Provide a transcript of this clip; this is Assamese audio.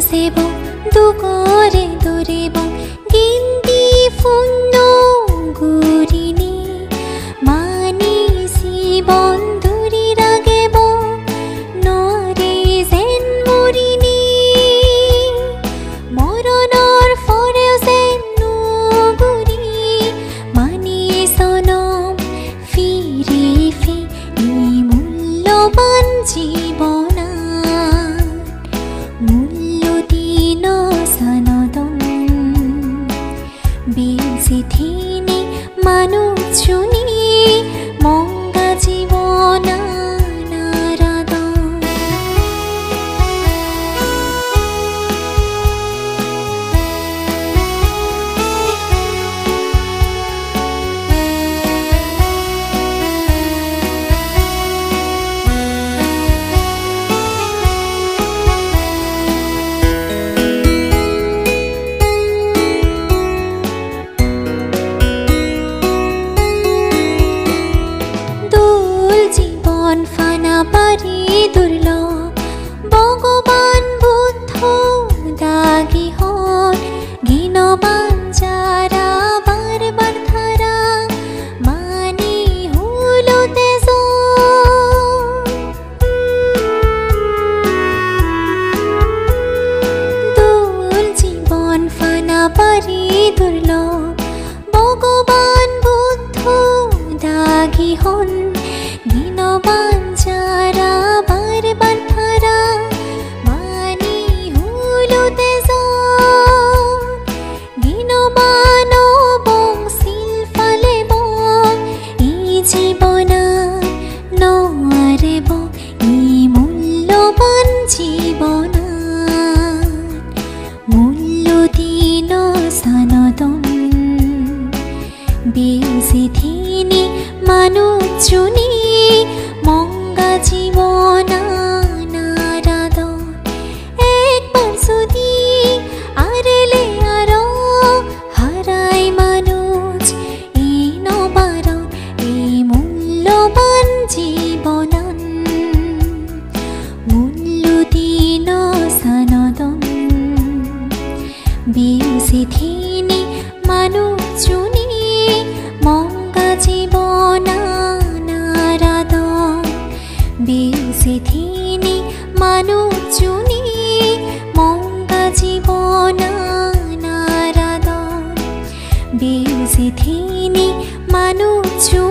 세보 두고래 도래봉 긴디 분노 구리니 마니 시본 두리라게 봉 너리 젠 무리니 মরণর ফরেও যেন নুগুরি মানি সনম ফিরে ফিরি মূল্যবান জীবনা মূল্য দিন সনদম বিজিথিনি মানুষুনি মঙ্গা জীবনা ফানা পারি দুর্লভ ভগবান বুদ্ধ দাগি হন ঘিনবান যারা বারবার ধারা মানি হলো তেজ দোল জীবন ফানা পারি দুর্লভ ভগবান বুদ্ধ দাগি হন ঘিনবান যারা বারবার ধারা মানি হলো তেজ ঘিনবান বং শিল ফালে বং এই জীবনা নরে বং এই মূল্যবান জীবনা মূল্য দিন সনদম বিজিথিনি মানুষুনি মঙ্গা জীবনা নারাদন একবার যদি আরেলে আরো হারাই মানুষ এই নবারণ এই মূল্যবান জীবনন মূল্য দিন সনদম বিজিথিনি মানুষুনি মঙ্গা জীবনা বিজিথিনি মানুষুনি মঙ্গা জীবনা নারাদন বিজিথিনি মানুষুনি